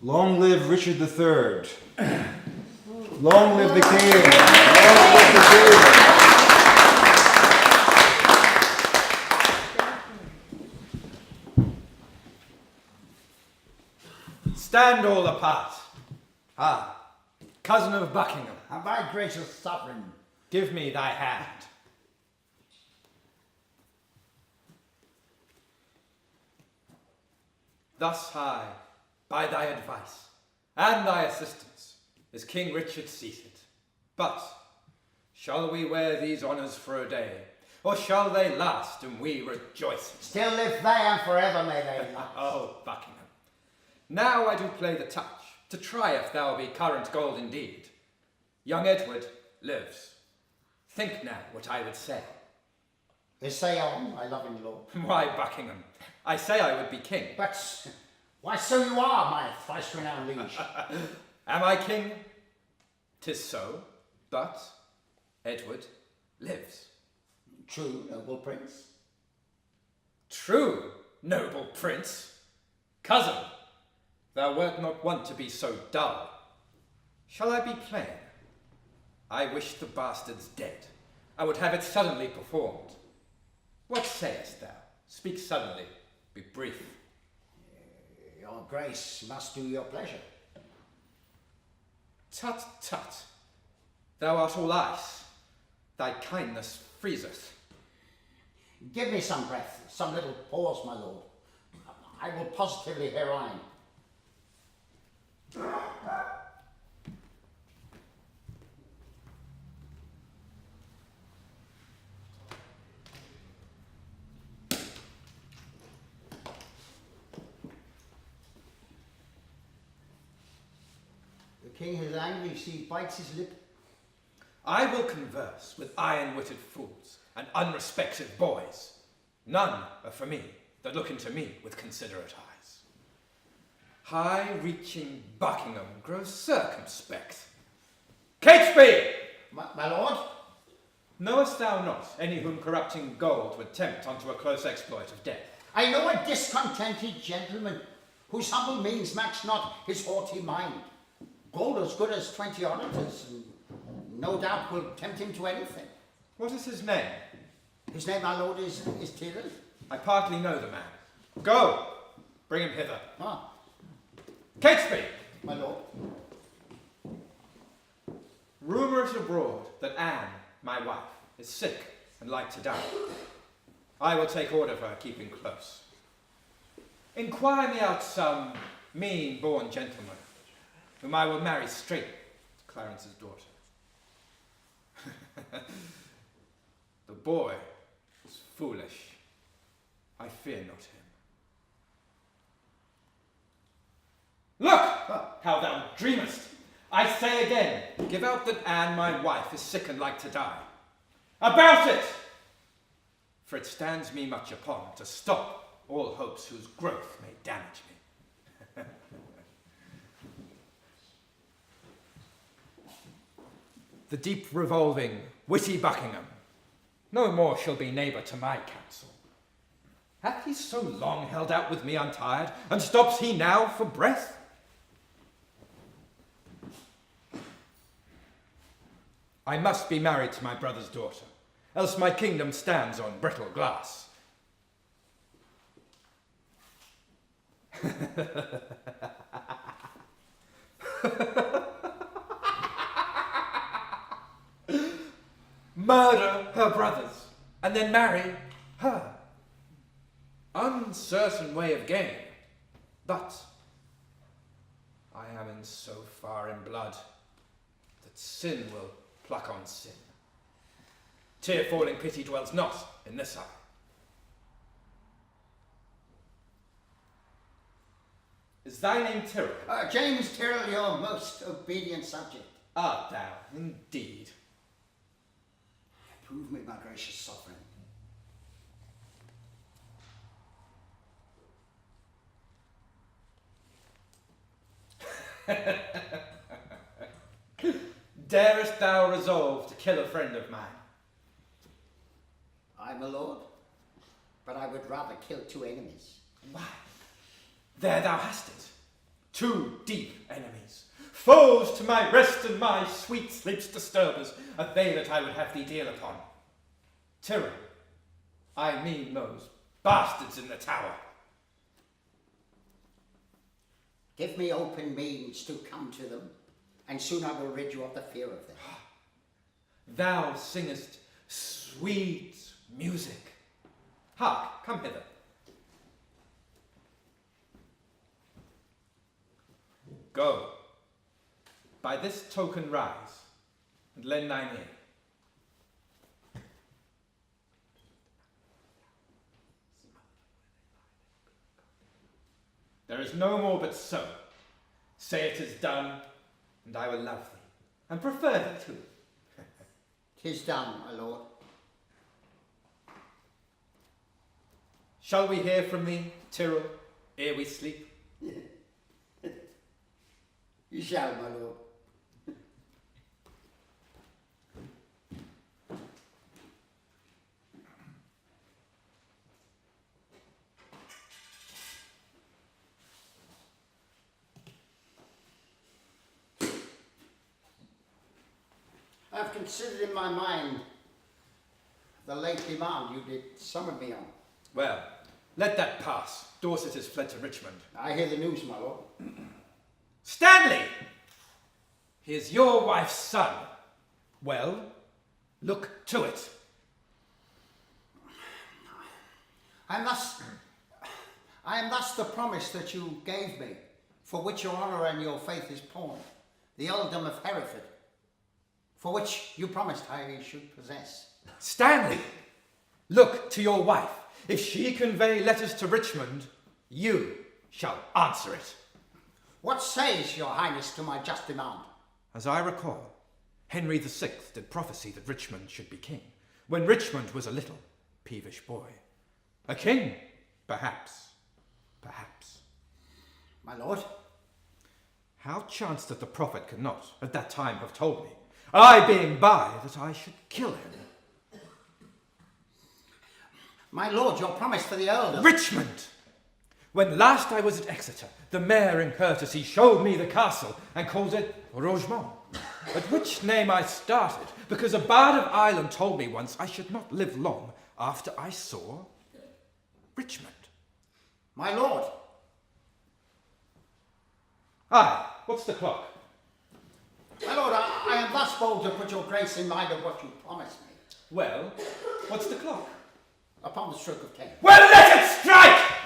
Long live Richard III. Long live the king. Long live the king. Stand all apart. Ah, cousin of Buckingham. And my gracious sovereign. Give me thy hand. Thus high, by thy advice and thy assistance, is King Richard seated. But shall we wear these honours for a day, or shall they last and we rejoice? Still live they and forever may they last. Oh, Buckingham. Now I do play the touch, to try if thou be current gold indeed. Young Edward lives. Think now what I would say. Say on, my loving lord. Why, Buckingham, I say I would be king. But why so you are, my thrice renowned liege. Am I king? 'Tis so, but Edward lives. True, noble prince. True, noble prince. Cousin, thou wert not wont to be so dull. Shall I be plain? I wish the bastard's dead. I would have it suddenly performed. What sayest thou? Speak suddenly, be brief. Your grace must do your pleasure. Tut, tut. Thou art all ice. Thy kindness freezeth. Give me some breath, some little pause, my lord. I will positively herein. The king is angry, he bites his lip. I will converse with iron-witted fools and unrespected boys. None are for me that look into me with considerate eyes. High-reaching Buckingham grows circumspect. Catesby! My lord? Knowest thou not any whom corrupting gold would tempt unto a close exploit of death? I know a discontented gentleman whose humble means match not his haughty mind. Gold as good as 20 auditors, and no doubt will tempt him to anything. What is his name? His name, my lord, is Tyrrell. I partly know the man. Go! Bring him hither. Ah, Catesby! my lord. Rumour it abroad that Anne, my wife, is sick and like to die. I will take order of her keeping close. Inquire me out some mean-born gentleman, whom I will marry straight to Clarence's daughter. The boy is foolish. I fear not him. Look how thou dreamest. I say again, give out that Anne, my wife, is sick and like to die. About it! For it stands me much upon to stop all hopes whose growth may damage me. The deep revolving, witty Buckingham no more shall be neighbour to my counsel. Hath he so long held out with me untired, and stops he now for breath? I must be married to my brother's daughter, else my kingdom stands on brittle glass. Murder her brothers, and then marry her. Uncertain way of gain, but I am in so far in blood that sin will pluck on sin. Tear-falling pity dwells not in this eye. Is thy name Tyrrell? James Tyrrell, your most obedient subject. Art thou, indeed? Prove me, my gracious sovereign. Darest thou resolve to kill a friend of mine? I'm a lord, but I would rather kill two enemies. Why, there thou hast it. Two deep enemies, foes to my rest and my sweet sleep's disturbers, are they that I would have thee deal upon. Tyrrell, I mean those bastards in the tower. Give me open means to come to them, and soon I will rid you of the fear of them. Thou singest sweet music. Hark, come hither. Go, by this token rise, and lend thine ear. There is no more but so. Say it is done, and I will love thee, and prefer thee too. 'Tis done, my lord. Shall we hear from thee, Tyrrell, ere we sleep? You shall, my lord. I have considered in my mind the late demand you did summon me on. Well, let that pass. Dorset has fled to Richmond. I hear the news, my lord. Stanley! He is your wife's son. Well, look to it. I am thus the promise that you gave me, for which your honour and your faith is pawned, the earldom of Hereford, for which you promised I should possess. Stanley, look to your wife. If she convey letters to Richmond, you shall answer it. What says your highness to my just demand? As I recall, Henry VI did prophesy that Richmond should be king, when Richmond was a little peevish boy. A king, perhaps. My lord? How chanced that the prophet could not, at that time, have told me, I being by, that I should kill him? My lord, your promise for the earldom. Richmond! When last I was at Exeter, the mayor in courtesy showed me the castle and called it Rogemont, at which name I started, because a bard of Ireland told me once I should not live long after I saw Richmond. My lord. Aye, what's the clock? My lord, I am thus bold to put your grace in mind of what you promised me. Well, what's the clock? Upon the stroke of 10. Well, let it strike!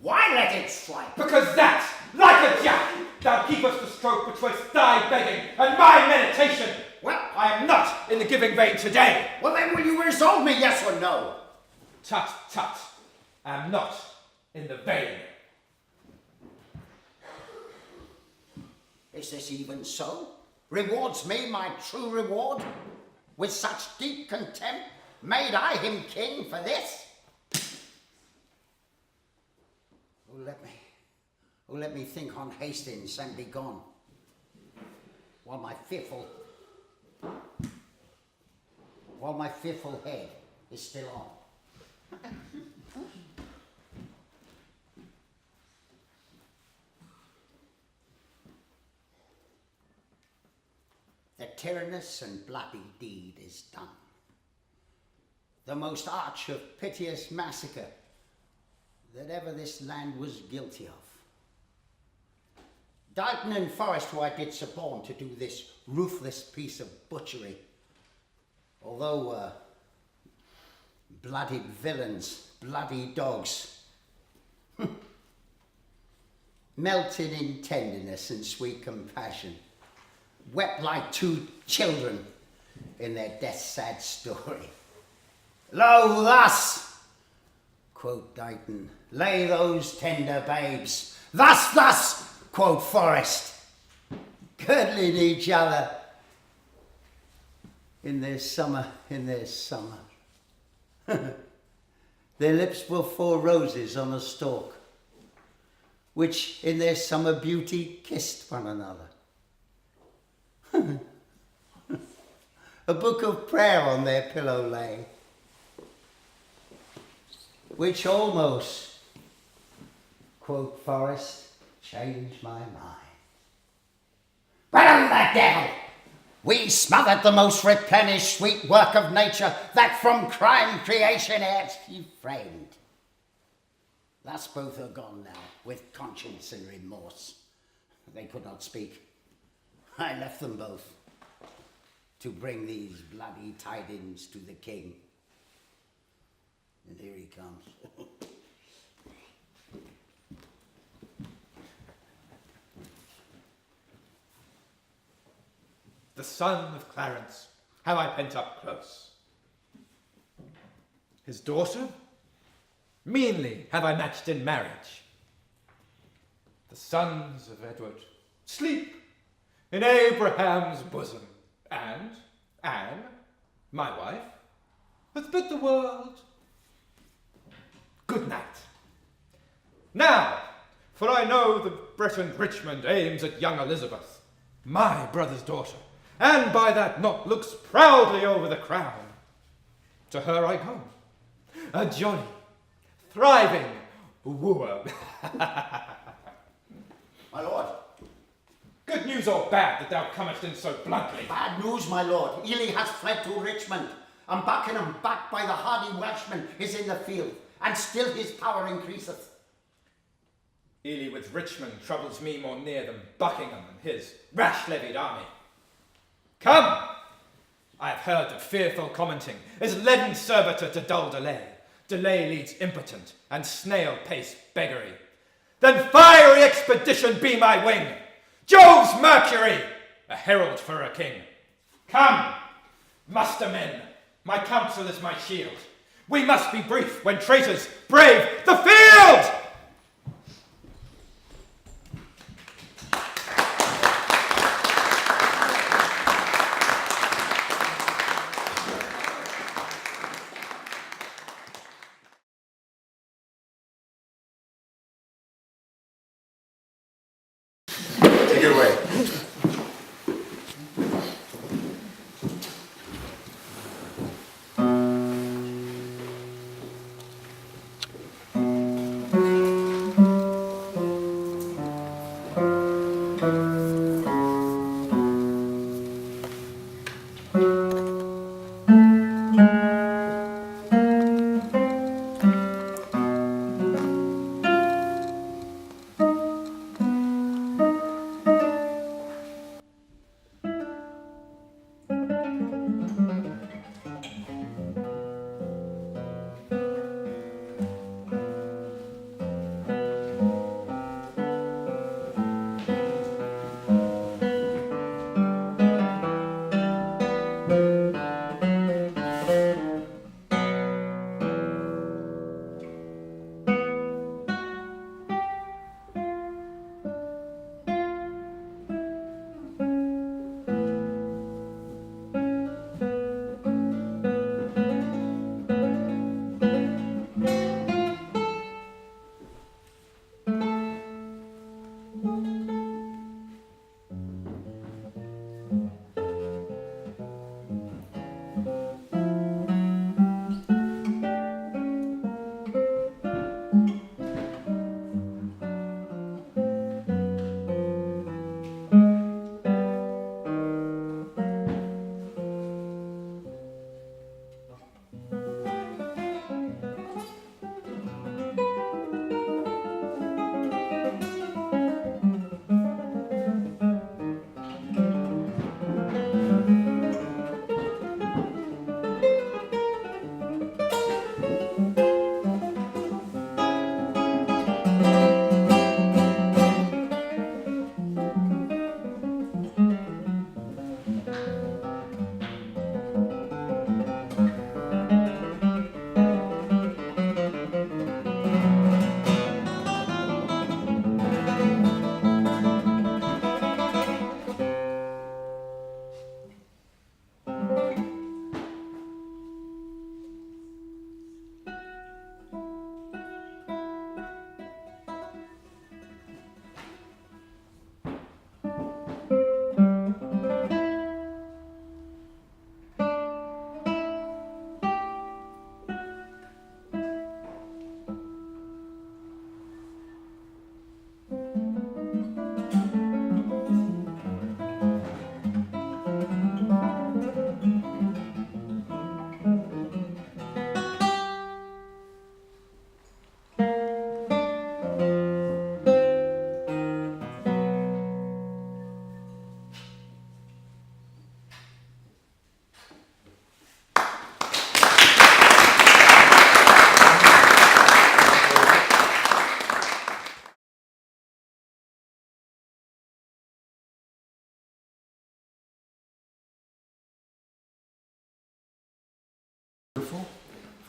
Why let it strike? Because that, like a jack, thou keepest the stroke betwixt thy begging and my meditation. Well, I am not in the giving vein today. Well, then will you resolve me, yes or no? Tut, tut, am not in the vein. Is this even so? Rewards me my true reward? With such deep contempt made I him king for this? Oh, let me think on Hastings and be gone, while my fearful head is still on. The tyrannous and bloody deed is done. The most arch of piteous massacre that ever this land was guilty of. Duncan and Forrest, who I did suborn to do this ruthless piece of butchery, although bloodied villains, bloody dogs, melted in tenderness and sweet compassion, wept like two children in their death's sad story. Lo, thus, quoth Dighton, lay those tender babes. Thus, quoth Forrest, girdling each other in their summer. Their lips were 4 roses on a stalk, which in their summer beauty kissed one another. A book of prayer on their pillow lay, which almost, quoth Forrest, change my mind. Burn the devil! We smothered the most replenished sweet work of nature that from crime creation hath he framed. Thus both are gone now, with conscience and remorse. They could not speak. I left them both to bring these bloody tidings to the king. And here he comes. The son of Clarence, have I pent up close. His daughter, meanly have I matched in marriage. The sons of Edward sleep in Abraham's bosom, and Anne, my wife, hath bid the world good night. Now, for I know the Breton Richmond aims at young Elizabeth, my brother's daughter, and by that not looks proudly over the crown. To her I go, a jolly, thriving wooer. My lord. Good news or bad that thou comest in so bluntly? Bad news, my lord. Ely has fled to Richmond, and Buckingham, backed by the hardy Welshman, is in the field, and still his power increaseth. Ely with Richmond troubles me more near than Buckingham and his rash-levied army. Come! I have heard that fearful commenting is leaden servitor to dull delay. Delay leads impotent, and snail-pace beggary. Then fiery expedition be my wing! Jove's Mercury, a herald for a king. Come, muster men, my counsel is my shield. We must be brief when traitors brave the field! Take it away.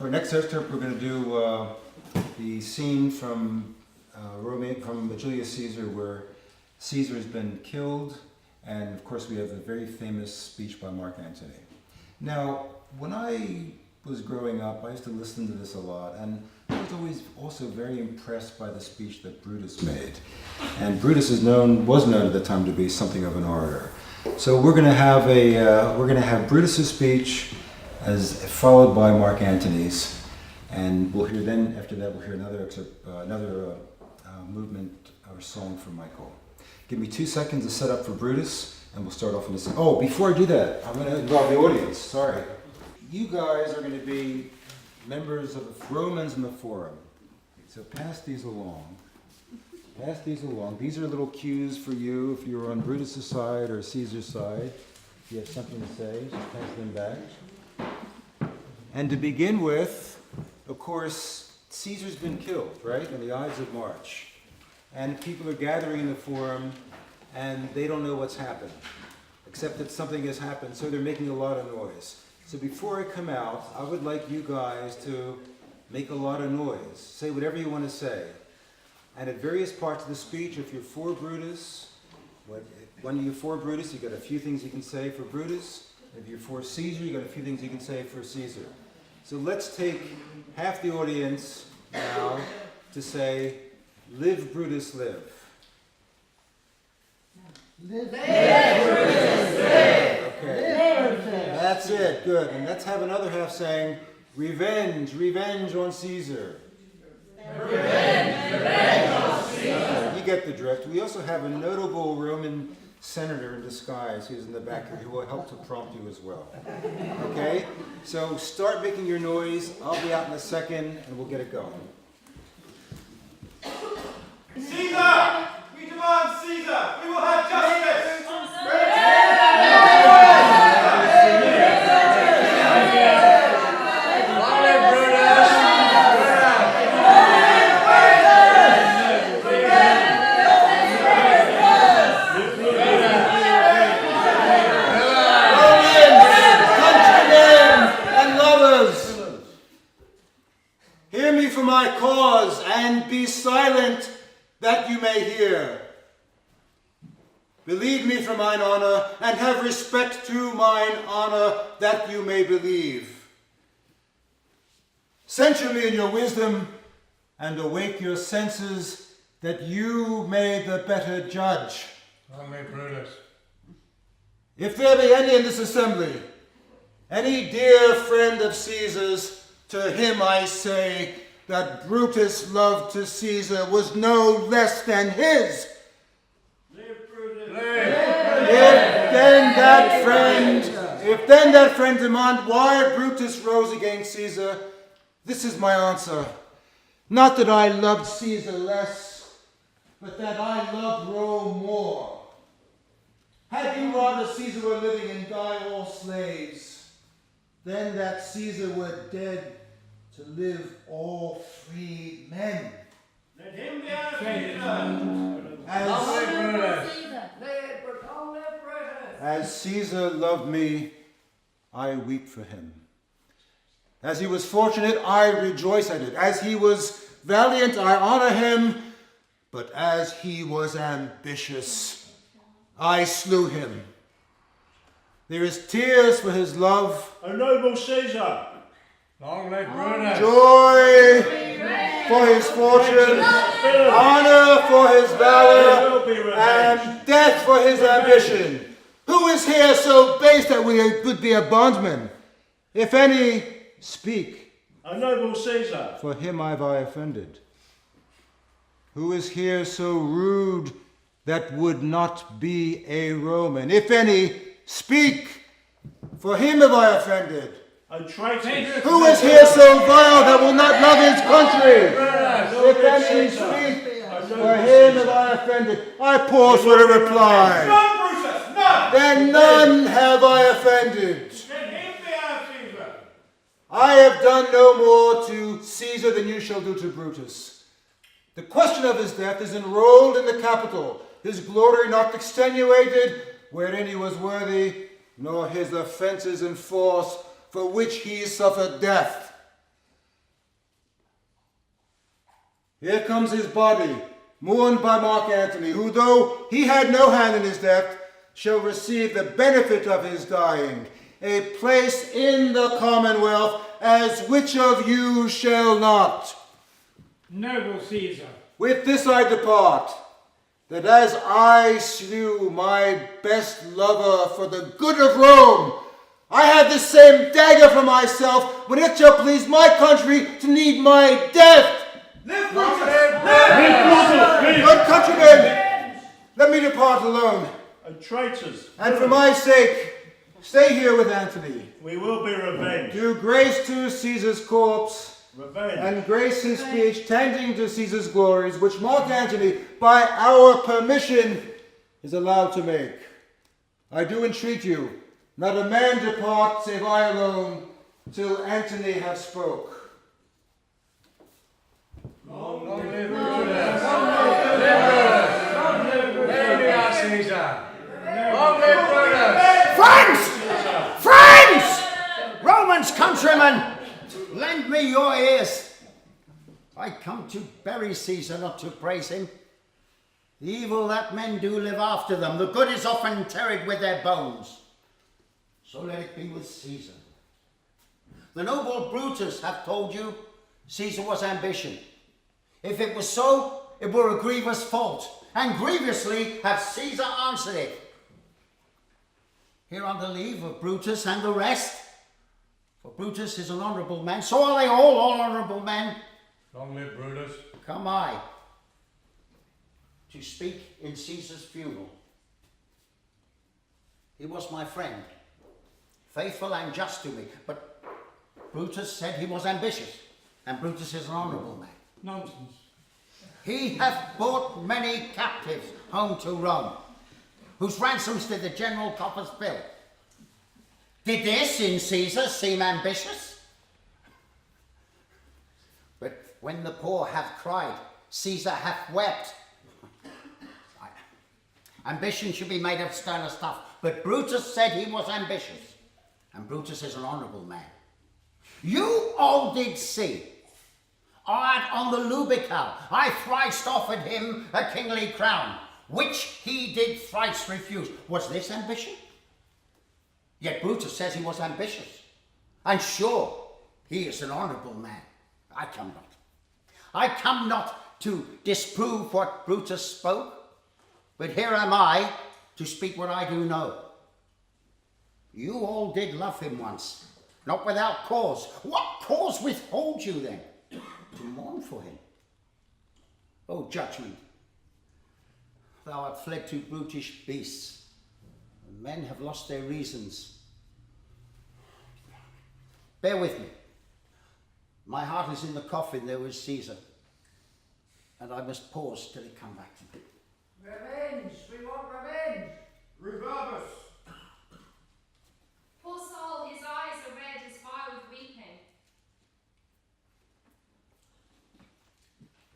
For our next excerpt, we're going to do the scene from Julius Caesar, where Caesar has been killed, and of course we have the very famous speech by Mark Antony. Now, when I was growing up, I used to listen to this a lot, and I was always also very impressed by the speech that Brutus made. And Brutus was known at the time to be something of an orator. So we're going to have Brutus's speech as followed by Mark Antony's, and we'll hear then after that we'll hear another excerpt, movement or song from Michael. Give me 2 seconds to set up for Brutus, and we'll start off in this. Oh, before I do that, I'm going to involve the audience. Sorry. You guys are going to be members of the Romans in the forum. So pass these along. Pass these along. These are little cues for you if you're on Brutus's side or Caesar's side. If you have something to say, just pass them back. And to begin with, of course, Caesar's been killed, right, on the Ides of March. And people are gathering in the forum, and they don't know what's happened, except that something has happened, so they're making a lot of noise. So before I come out, I would like you guys to make a lot of noise. Say whatever you want to say. And at various parts of the speech, if you're for Brutus, when you're for Brutus, you've got a few things you can say for Brutus. If you're for Caesar, you've got a few things you can say for Caesar. So let's take half the audience now to say, "Live Brutus, live." Live. Okay. That's it. Good. And let's have another half saying, "Revenge, revenge on Caesar." Revenge on Caesar. You get the drift. We also have a notable Roman senator in disguise who's in the back here who will help to prompt you as well. Okay? So start making your noise. I'll be out in a second and we'll get it going. Caesar! We demand Caesar! We will have justice! Hear me for my cause, and be silent that you may hear. Believe me for mine honor, and have respect to mine honor, that you may believe. Censure me in your wisdom, and awake your senses, that you may the better judge. Amen, Brutus. If there be any in this assembly, any dear friend of Caesar's, to him I say that Brutus' love to Caesar was no less than his. Live, Brutus. If then that friend demand why Brutus rose against Caesar, this is my answer. Not that I loved Caesar less, but that I loved Rome more. Had you rather Caesar were living and die all slaves, than that Caesar were dead to live all free men? Let him be our Caesar. As Caesar loved me, I weep for him. As he was fortunate, I rejoice at it. As he was valiant, I honor him. But as he was ambitious, I slew him. There is tears for his love. O noble Caesar. Long live Rona. Joy for his fortune. Honor for his valor. And death for his ambition. Who is here so base that we would be a bondman? If any, speak. O noble Caesar. For him have I offended. Who is here so rude that would not be a Roman? If any, speak. For him have I offended. O traitor. Who is here so vile that will not love his country? If any, speak. For him have I offended. I pause for a reply. None, Brutus, none. Then none have I offended. Let him be our Caesar. I have done no more to Caesar than you shall do to Brutus. The question of his death is enrolled in the Capitol, his glory not extenuated, wherein he was worthy, nor his offences enforced, for which he suffered death. Here comes his body, mourned by Mark Antony, who, though he had no hand in his death, shall receive the benefit of his dying, a place in the Commonwealth, as which of you shall not? Noble Caesar. With this I depart, that as I slew my best lover for the good of Rome, I have this same dagger for myself when it shall please my country to need my death. Live Brutus! Good countrymen, let me depart alone. And traitors, And for my sake, stay here with Antony. we will be revenged. Do grace to Caesar's corpse, Revenge. and grace his speech tending to Caesar's glories, which Mark Antony, by our permission, is allowed to make. I do entreat you, not a man depart save I alone, till Antony have spoke. Friends! Friends! Romans, countrymen, lend me your ears. I come to bury Caesar, not to praise him. The evil that men do live after them. The good is often interred with their bones. So let it be with Caesar. The noble Brutus hath told you Caesar was ambition. If it was so, it were a grievous fault, and grievously hath Caesar answered it. Here on the leave of Brutus and the rest, for Brutus is an honourable man, so are they all honourable men. Long live Brutus. Come I to speak in Caesar's funeral. He was my friend, faithful and just to me, but Brutus said he was ambitious, and Brutus is an honourable man. Nonsense. He hath brought many captives home to Rome, whose ransoms did the general coffers fill. Did this in Caesar seem ambitious? But when the poor have cried, Caesar hath wept. Ambition should be made of sterner stuff, but Brutus said he was ambitious, and Brutus is an honourable man. You all did see, on the Lubical, I thrice offered him a kingly crown, which he did thrice refuse. Was this ambition? Yet Brutus says he was ambitious, and sure, he is an honourable man. I come not to disprove what Brutus spoke, but here am I to speak what I do know. You all did love him once, not without cause. What cause withholds you then to mourn for him? O judgment, thou art fled to brutish beasts, and men have lost their reasons. Bear with me. My heart is in the coffin there with Caesar, and I must pause till he come back to me. Revenge! We want revenge! Reverb us! Poor soul, his eyes are red as fire with weeping.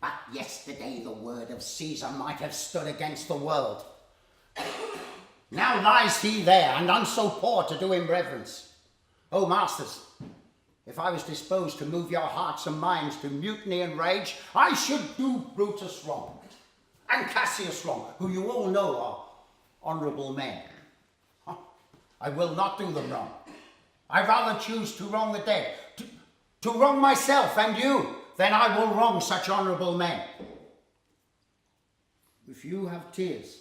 But yesterday the word of Caesar might have stood against the world. Now lies he there, and none so poor to do him reverence. O masters, if I was disposed to move your hearts and minds to mutiny and rage, I should do Brutus wrong, and Cassius wrong, who you all know are honourable men. I will not do them wrong. I rather choose to wrong the dead, to wrong myself and you, than I will wrong such honourable men. If you have tears,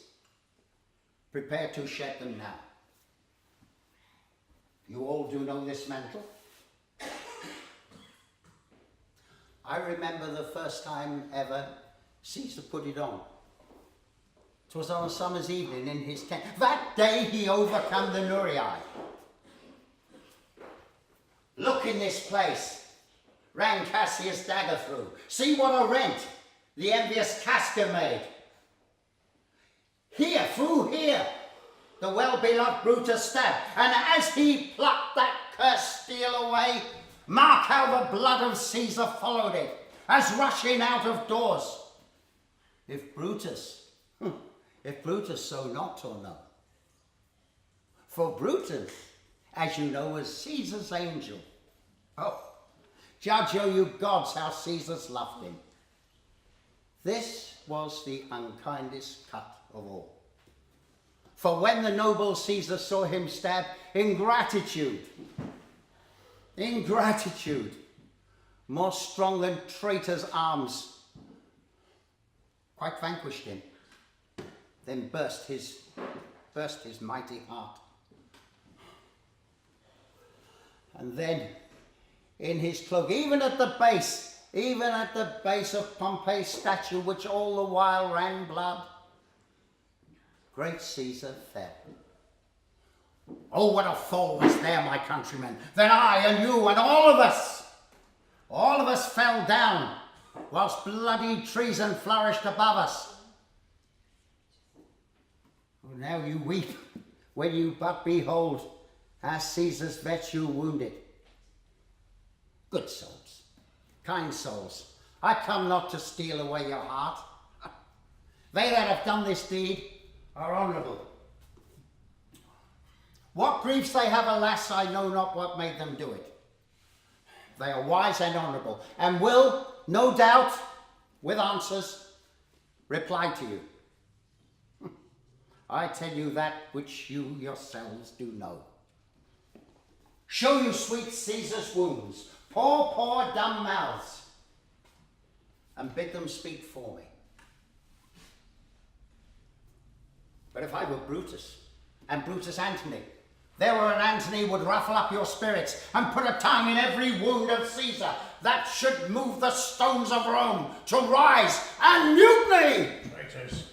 prepare to shed them now. You all do know this mantle. I remember the first time ever Caesar put it on. 'Twas on a summer's evening in his tent. That day he overcome the Nurii. Look in this place, ran Cassius' dagger through. See what a rent the envious Casca made. Here, through here, the well-beloved Brutus stabbed, and as he plucked that cursed steel away, mark how the blood of Caesar followed it, as rushing out of doors. If Brutus so not or no. For Brutus, as you know, was Caesar's angel. Oh, judge, O you gods, how Caesar's loved him. This was the unkindest cut of all. For when the noble Caesar saw him stab, ingratitude, more strong than traitors' arms, quite vanquished him, then burst his mighty heart. And then, in his cloak, even at the base of Pompey's statue, which all the while ran blood, great Caesar fell. Oh, what a fall was there, my countrymen! Then I and you and all of us fell down, whilst bloody treason flourished above us. Oh, now you weep when you but behold our Caesar's virtue wounded. Good souls, kind souls, I come not to steal away your heart. They that have done this deed are honourable. What griefs they have, alas, I know not what made them do it. They are wise and honourable, and will, no doubt, with answers, reply to you. I tell you that which you yourselves do know. Show you sweet Caesar's wounds, poor dumb mouths, and bid them speak for me. But if I were Brutus, and Brutus Antony, there were an Antony would ruffle up your spirits and put a tongue in every wound of Caesar that should move the stones of Rome to rise and mutiny. Traitors.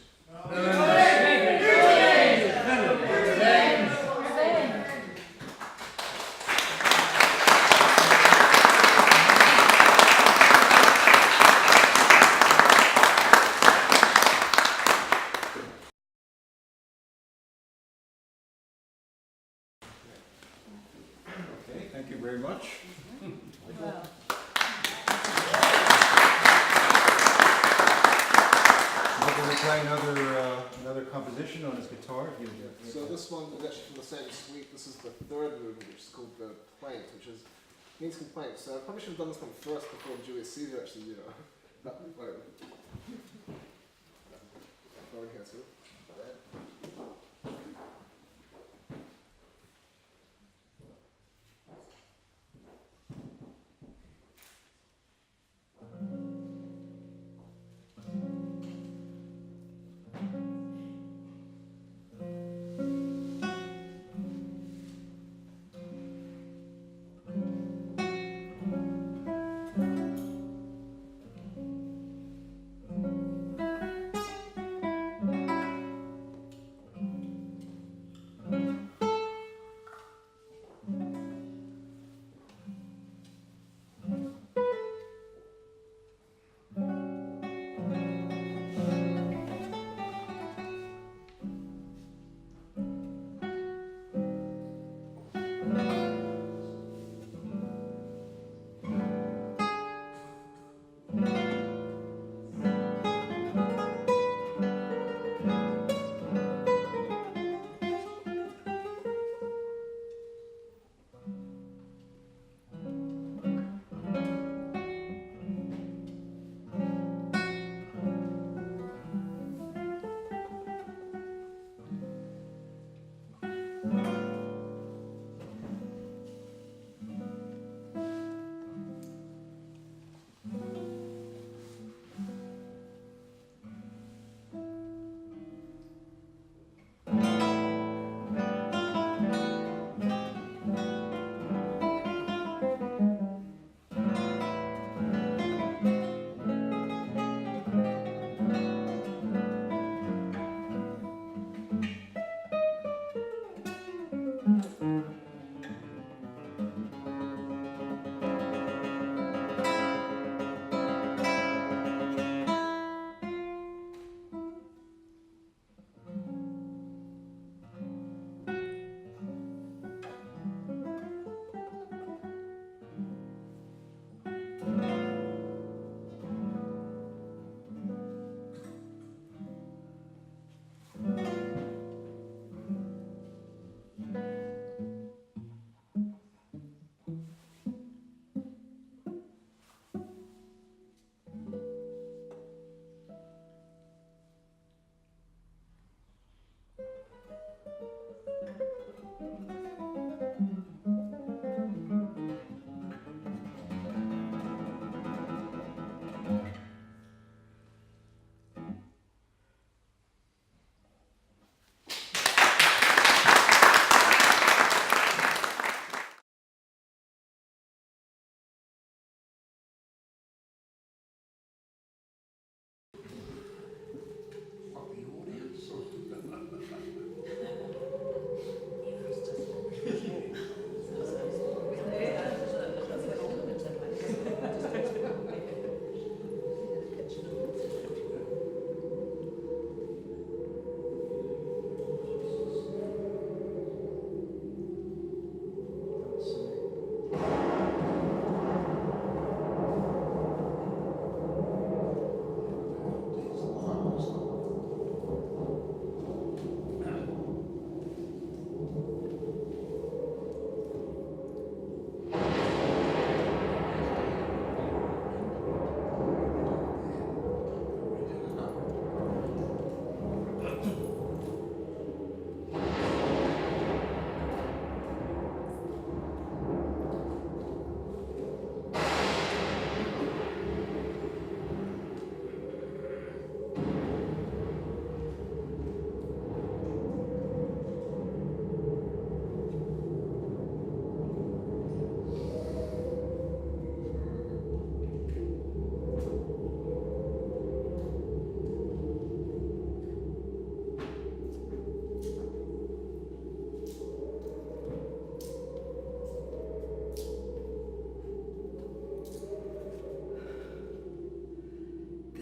Okay, thank you very much. We're going to play another composition on his guitar. So this one is actually from the same suite. This is the third movement, which is called the Plaint, which means complaint. So I probably should have done this one first before Julius Caesar actually, whatever. Going here too.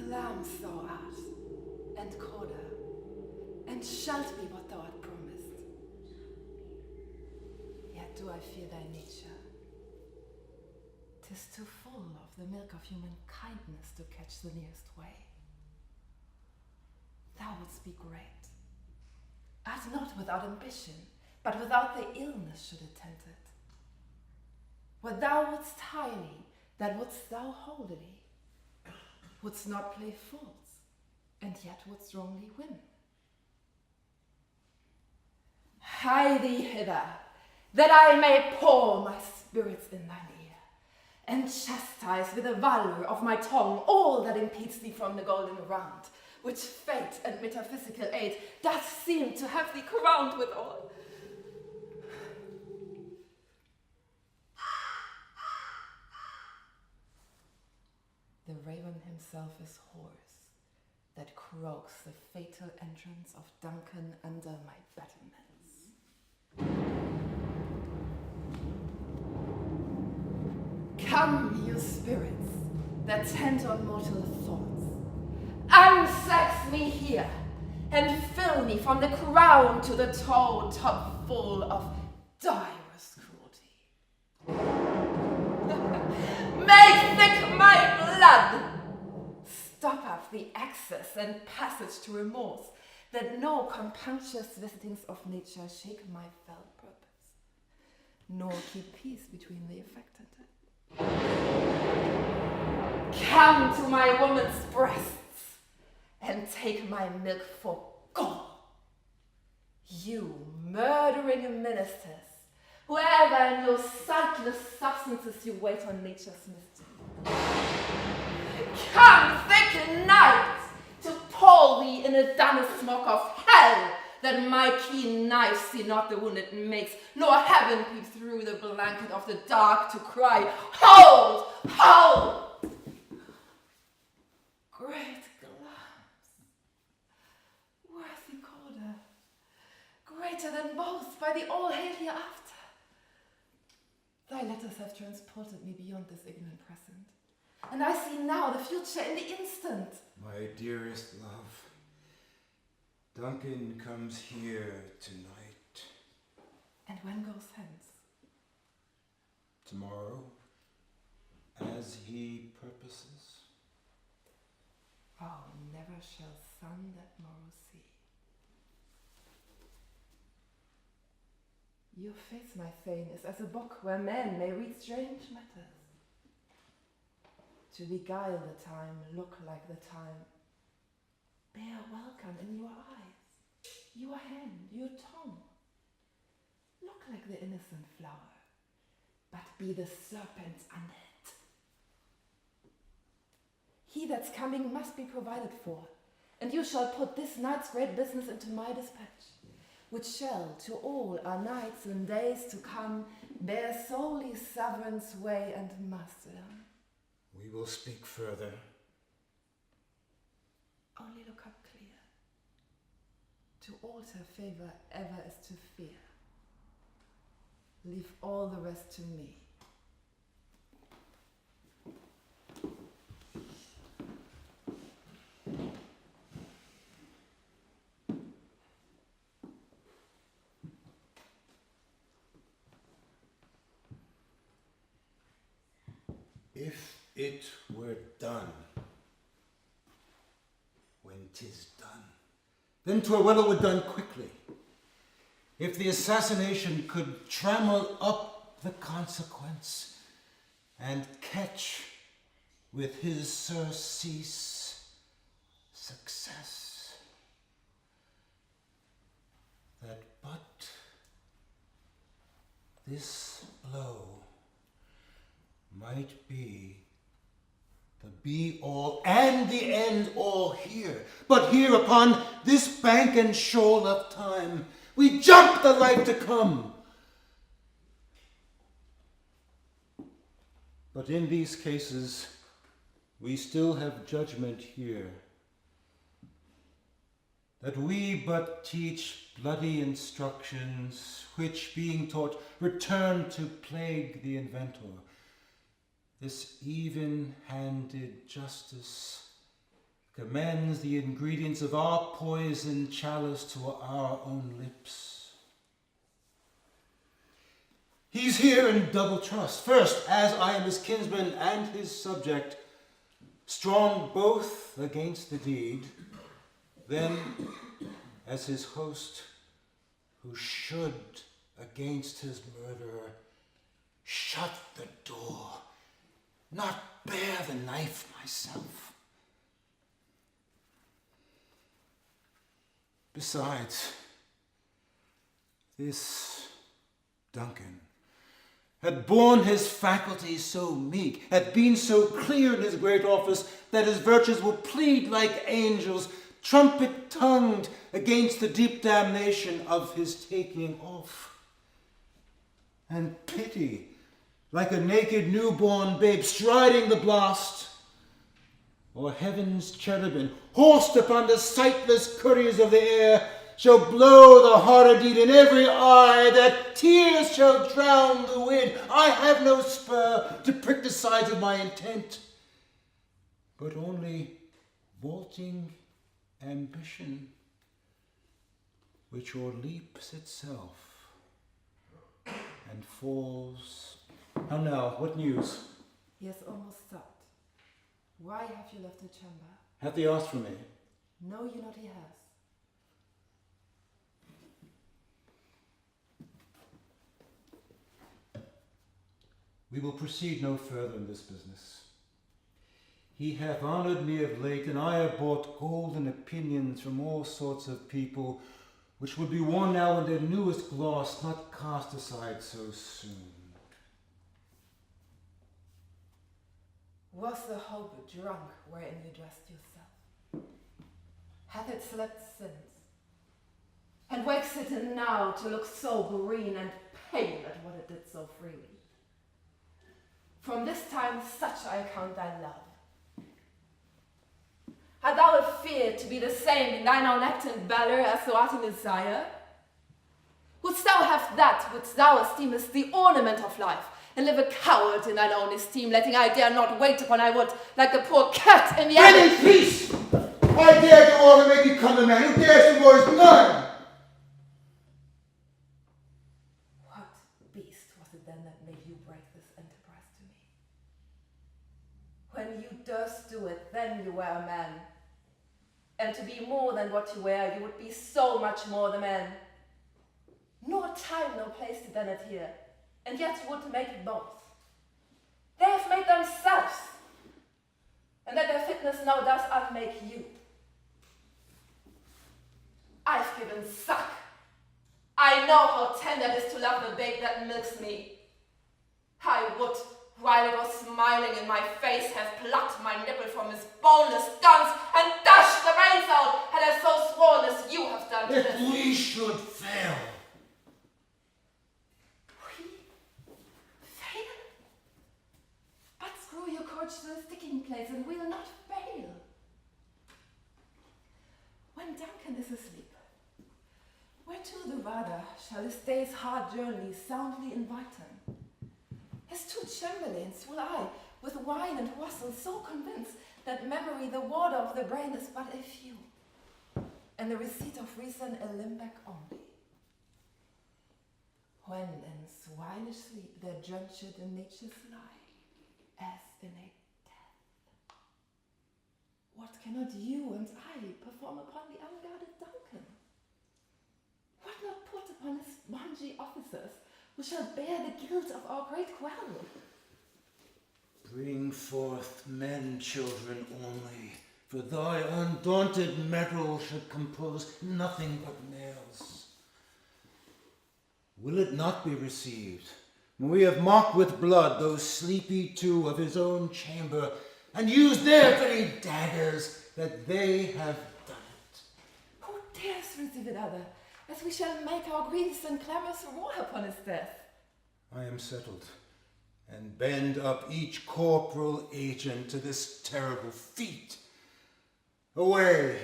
Lambs thou art, and corder, and shalt be what thou art promised. Yet do I fear thy nature. 'Tis too full of the milk of human kindness to catch the nearest way. Thou wouldst be great, art not without ambition, but without the illness should attend it. What thou wouldst highly, that wouldst thou holdily. Wouldst not play false, and yet wouldst wrongly win. Hie thee hither, that I may pour my spirits in thine ear, and chastise with the valour of my tongue all that impedes thee from the golden round, which fate and metaphysical aid doth seem to have thee crowned withal. The raven himself is hoarse, that croaks the fatal entrance of Duncan under my battlements. Come, you spirits, that tend on mortal thoughts, unsex me here, and fill me from the crown to the toe top full of direst cruelty. Make thick my blood! Stop up the access and passage to remorse, that no compunctious visitings of nature shake my fell purpose, nor keep peace between the affected. Come to my woman's breasts, and take my milk for gall. You murdering ministers, whoever in your sightless substances you wait on nature's mystery. Come, thick night, to pour thee in a dun smoke of hell, that my keen knife see not the wound it makes, nor heaven peep through the blanket of the dark to cry, hold, hold! Great glance, worthy Corder, greater than both by the all-hail hereafter. Thy letters have transported me beyond this ignorant present, and I see now the future in the instant. My dearest love, Duncan comes here tonight. And when goes hence? Tomorrow, as he purposes. Oh, never shall sun that morrow see. Your face, my Thane, is as a book where men may read strange matters. To beguile the time, look like the time. Bear welcome in your eyes, your hand, your tongue. Look innocent flower, but be the serpent under it. He that's coming must be provided for, and you shall put this night's great business into my dispatch, which shall to all our nights and days to come bear solely sovereign sway and masterdom. We will speak further. Only look up clear. To alter favour ever is to fear. Leave all the rest to me. If it were done, when 'tis done, then 'twere well it were done quickly. If the assassination could trammel up the consequence and catch with his surcease success, that but this blow might be the be-all and the end-all here. But here upon this bank and shoal of time, we jump the life to come. But in these cases, we still have judgment here, that we but teach bloody instructions, which, being taught, return to plague the inventor. This even-handed justice commends the ingredients of our poison chalice to our own lips. He's here in double trust. First, as I am his kinsman and his subject, strong both against the deed, then as his host, who should against his murderer shut the door, not bear the knife myself. Besides, this Duncan had borne his faculties so meek, had been so clear in his great office, that his virtues will plead like angels, trumpet-tongued against the deep damnation of his taking off. And pity, like a naked newborn babe striding the blast, or heaven's cherubim, horsed upon the sightless couriers of the air, shall blow the horror deed in every eye, that tears shall drown the wind. I have no spur to prick the sides of my intent, but only vaulting ambition, which o'erleaps itself and falls. How now? What news? He has almost stopped. Why have you left the chamber? Hath he asked for me? Know you not he has. We will proceed no further in this business. He hath honoured me of late, and I have bought golden opinions from all sorts of people, which would be worn now in their newest gloss, not cast aside so soon. Was the hope drunk wherein you dressed yourself? Hath it slept since? And wakes it now to look so green and pale at what it did so freely? From this time such I count thy love. Art thou afeard to be the same in thine own act and valour as thou art in desire? Wouldst thou have that which thou esteemest the ornament of life, and live a coward in thine own esteem, letting I dare not wait upon I would, like the poor cat in the Then in peace! I dare to all that may become the man who dares to war his blood! What beast was it then that made you break this enterprise to me? When you durst do it, then you were a man. And to be more than what you were, you would be so much more the man. Nor time nor place did then adhere, and yet you would make both. They have made themselves, and that their fitness now does unmake you. I've given suck. I know how tender it is to love the babe that milks me. I would, while it was smiling in my face, have plucked my nipple from his boneless gums and dashed the brains out, had I so sworn as you have done to If this. we should fail, Fail? But screw your courage to the sticking place and we'll not fail. When Duncan is asleep, where to the Rada shall his day's hard journey soundly invite him? His 2 chamberlains will I, with wine and wassail, so convince that memory, the water of the brain, is but a few, and the receipt of reason a limbeck only. When in swinish sleep their drenched in nature's lie, as in a death. What cannot you and I perform upon the unguarded Duncan? What not put upon his spongy officers, who shall bear the guilt of our great quarrel? bring forth men children only, for thy undaunted mettle should compose nothing but males. Will it not be received when we have mocked with blood those sleepy 2 of his own chamber, and used their very daggers that they have done it? Who dares receive it other, as we shall make our griefs and clamours roar upon his death? I am settled, and bend up each corporal agent to this terrible feat. Away,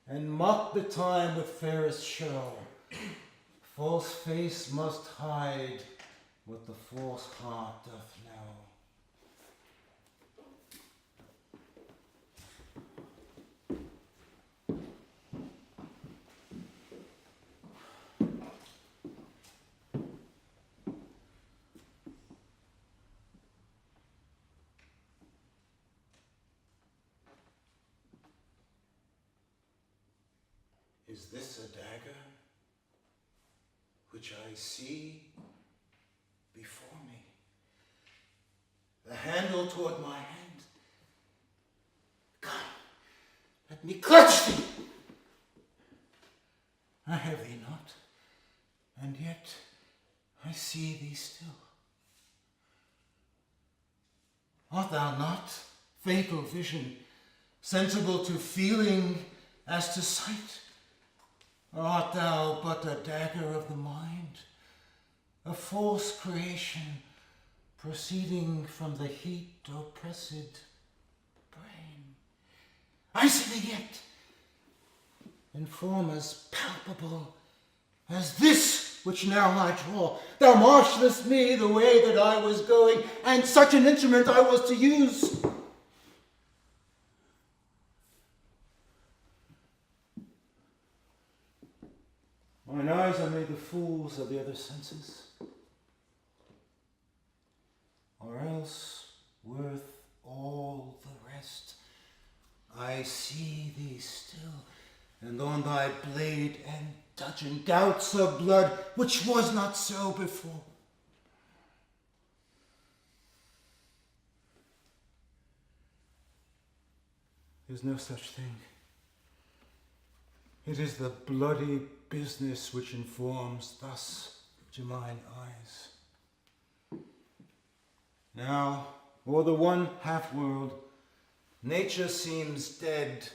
and mock the time with fairest show. False face must hide what the false heart doth know. Is this a dagger which I see before me? The handle toward my hand. Come, let me clutch thee. I have thee not, and yet I see thee still. Art thou not, fatal vision, sensible to feeling as to sight? Or art thou but a dagger of the mind, a false creation proceeding from the heat oppressed brain? I see thee yet, in form as palpable as this which now I draw. Thou marshallest me the way that I was going, and such an instrument I was to use. Mine eyes are made the fools of the other senses, or else worth all the rest. I see thee still, and on thy blade and dudgeon gouts of blood, which was not so before. There's no such thing. It is the bloody business which informs thus to mine eyes. Now, o'er the one half-world, nature seems dead,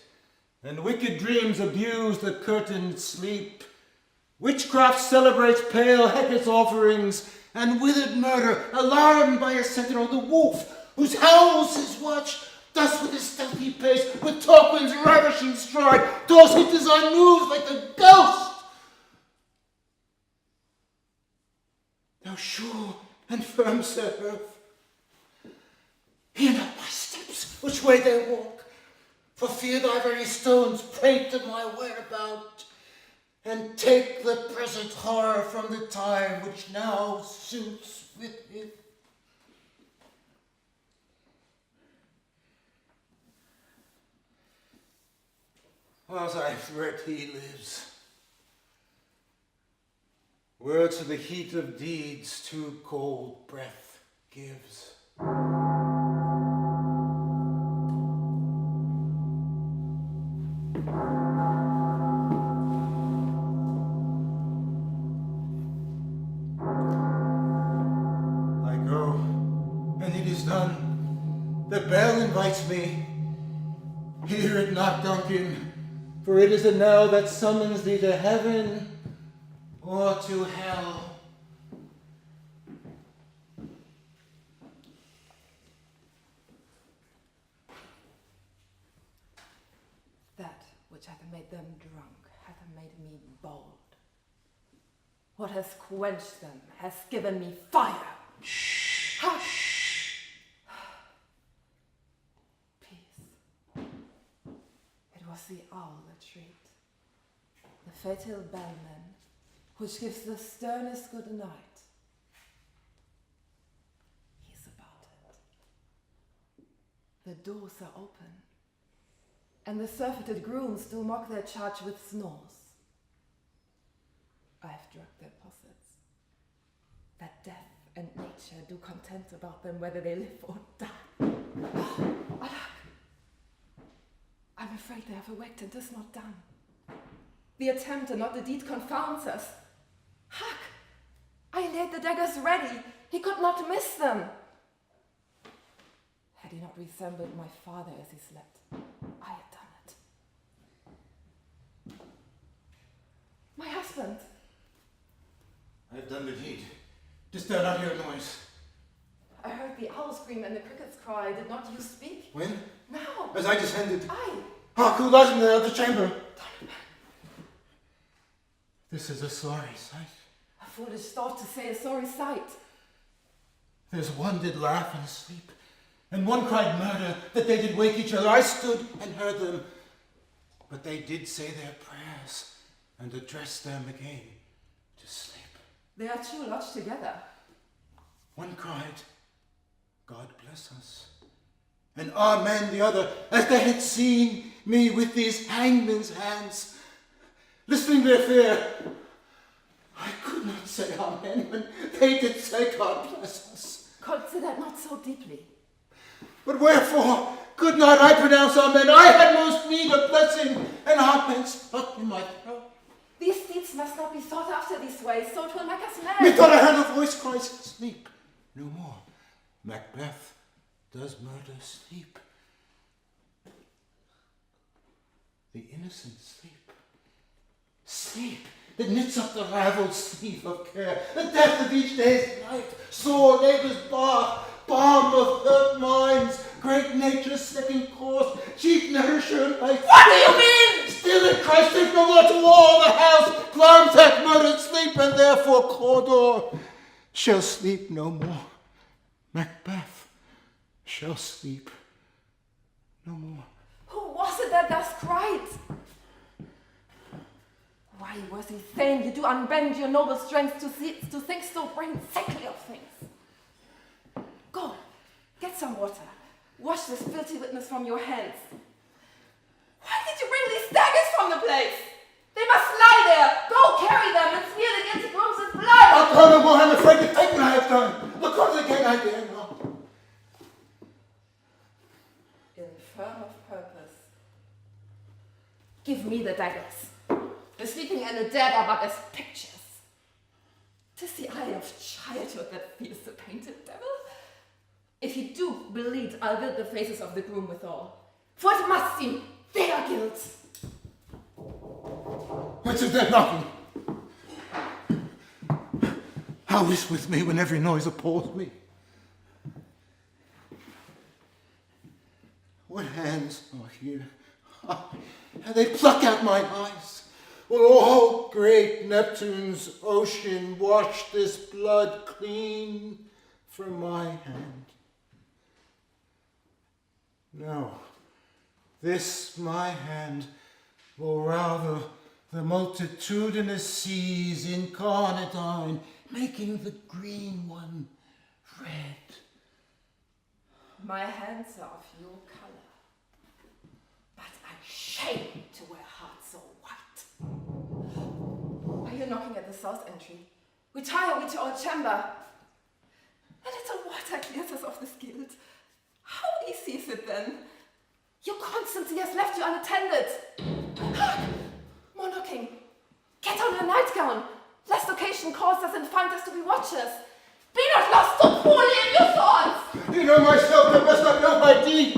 and wicked dreams abuse the curtained sleep. Witchcraft celebrates pale Hecate's offerings, and withered murder, alarmed by a sentinel, the wolf, whose howls his watch, thus with his stealthy pace, with Tarquin's ravishing stride, does his design move like a ghost. Thou sure and firm seraph, hear not my steps, which way they walk, for fear thy very stones prate of my whereabout, and take the present horror from the time which now suits with it. Whilst I fret, he lives. Words to the heat of deeds too cold breath gives. done. The bell invites me. Hear it not, Duncan, for it is a knell that summons thee to heaven or to hell. That which hath made them drunk hath made me bold. What has quenched them has given me fire. Hush! Peace. It was the owl that shrieked, the fatal bellman, which gives the sternest good night. He's about it. The doors are open, and the surfeited grooms do mock their charge with snores. I've drugged their possets, that death and nature do content about them whether they live or die. Alack! I'm afraid they have awaked and 'tis not done. The attempt and not the deed confounds us. Hark! I laid the daggers ready. He could not miss them. Had he not resembled my father as he slept, I had done it. My husband! I have done the deed. Didst thou not hear a noise? I heard the owl scream and the crickets cry. Did not you speak? When? Now! As I descended. I! Hark, who lies in the other chamber? This is a sorry sight. A foolish thought to say a sorry sight. There's one did laugh and sleep, and one cried murder, that they did wake each other. I stood and heard them, but they did say their prayers and addressed them again to sleep. They are two lodged together. One cried, God bless us, and Amen the other, as they had seen me with these hangman's hands, listening their fear. I could not say Amen when they did say God bless us. Consider it not so deeply. But wherefore could not I pronounce Amen? I had most need of blessing, and Amen stuck in my throat. These deeds must not be thought after this way, so 'twill make us mad. Methought I heard a voice cry, sleep no more. Macbeth does murder sleep. The innocent sleep. Sleep that knits up the raveled sleeve of care. The death of each day's night. Sore labor's bath. Balm of hurt minds. Great nature's setting course. Chief nourisher and life. What do you mean? Still in Christ think no more to all the house. Plums hath murdered sleep, and therefore Cawdor shall sleep no more. Macbeth shall sleep no more. Who was it that thus cried? Why, worthy Thane, you do unbend your noble strength to think so brainsakely of things. Go, get some water. Wash this filthy witness from your hands. Why did you bring these daggers from the place? They must lie there. Go carry them and smear the guilty grooms with blood. I'll come no more. I'm afraid to take what I have done. Look on it again, I dare not. Infirm of purpose. Give me the daggers. The sleeping and the dead are but as pictures. 'Tis the eye of childhood that feels the painted devil. If you do bleed, I'll build the faces of the groom withal. For it must seem their guilt. Whence is that knocking? How is with me when every noise appalls me? What hands are here? And they pluck out mine eyes. Will all great Neptune's ocean wash this blood clean from my hand? No, this my hand will rather the multitudinous seas incarnadine, making the green one red. My hands are of your color, but I'm ashamed to wear hearts so white. Are you knocking at the south entry? Retire we to our chamber. A little water clears us of this guilt. How easy is it then? Your constancy has left you unattended. Hark! More knocking. Get on your nightgown, lest occasion cause us and find us to be watchers. Be not lost so poorly in your thoughts! You know myself, but must not know my deed.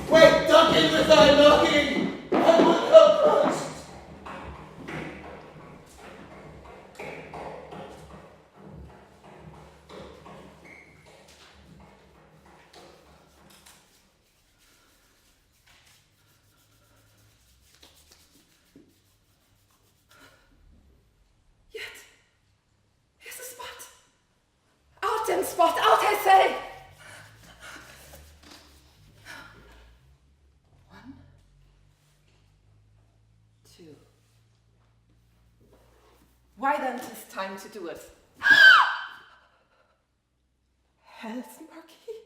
Wait, Duncan, with thy knocking, I will come first. Yet, here's the spot. Out then, spot, out, I say! 1, 2. Why then 'tis time to do it. Hell's murky.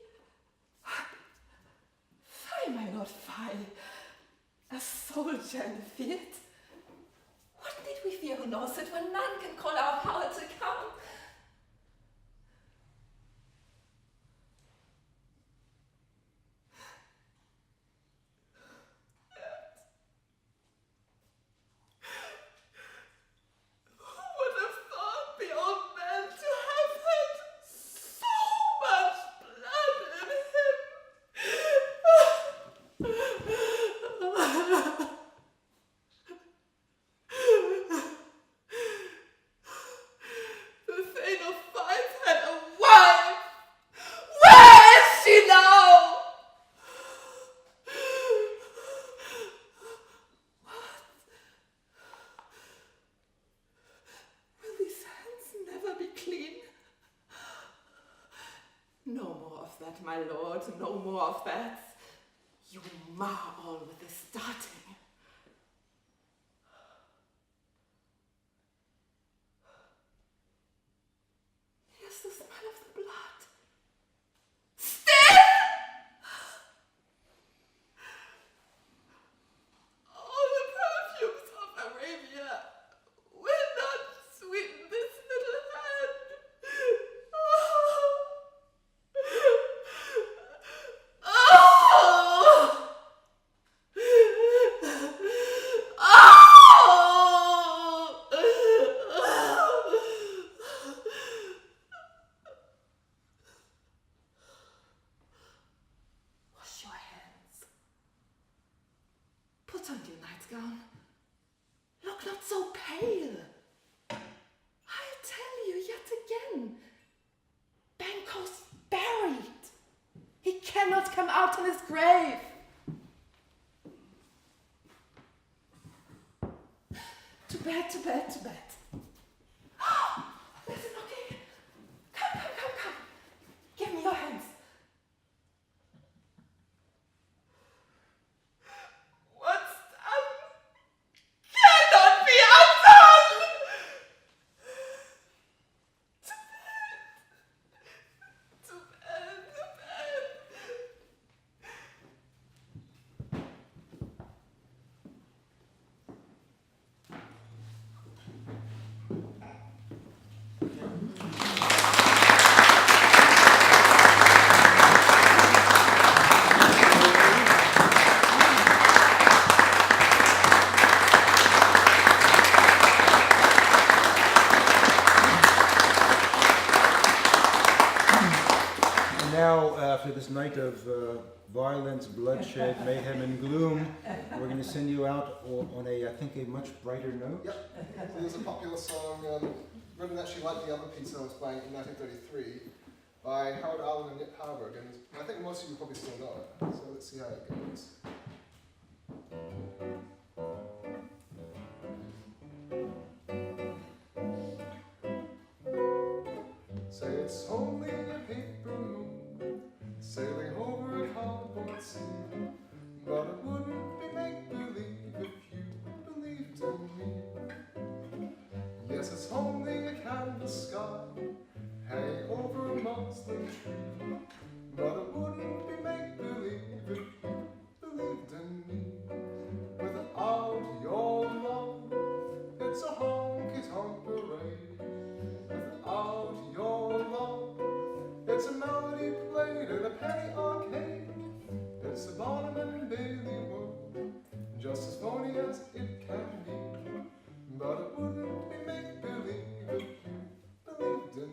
Fie, my lord, fie. A soldier in the field. What need we fear who knows it when none can call our power to account? Who would have thought the old man to have had so much blood in him? The Thane of Fife had a wife! Where is she now? Will these hands never be clean? No more of that, my lord, no more of that. You mar all with the starting. Here's the smell of the blood. Still! All the perfumes of Arabia will not sweeten this little hand. Wash your hands. Put on your nightgown. Look not so pale. I tell you yet again, Banquo's buried. He cannot come out in his grave. To bed, to bed, to bed. There's a knocking. Come, come, come, come. Give me your hands. What's done cannot be undone. To bed, to bed. And now, after this night of violence, bloodshed, mayhem, and gloom, we're going to send you out on a, I think, a much brighter note. Yep. So there's a popular song written actually like the other piece I was playing in 1933 by Howard Allen and Nick Harburg, and I think most of you probably still know it. So let's see how it goes. Say it's only a paper moon sailing over a cardboard sea, but it wouldn't be make-believe if you believed in me. Yes, it's only a canvas sky hanging over a muslin tree, but it wouldn't be make-believe if you believed in me. Without your love, it's a honky-tonk parade. Without your love, it's a melody played in a penny arcade. It's a Barnum and Bailey world, just as phony as it can be. But it wouldn't be make-believe if you believed in me.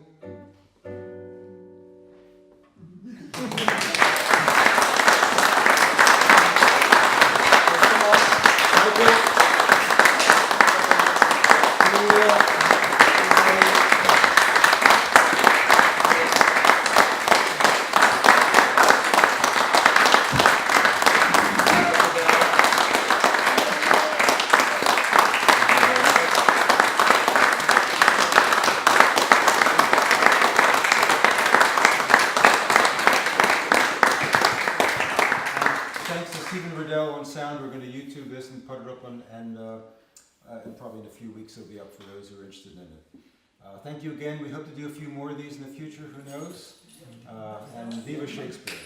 and probably in a few weeks it'll be up for those who are interested in it. Thank you again. We hope to do a few more of these in the future, who knows? And viva Shakespeare.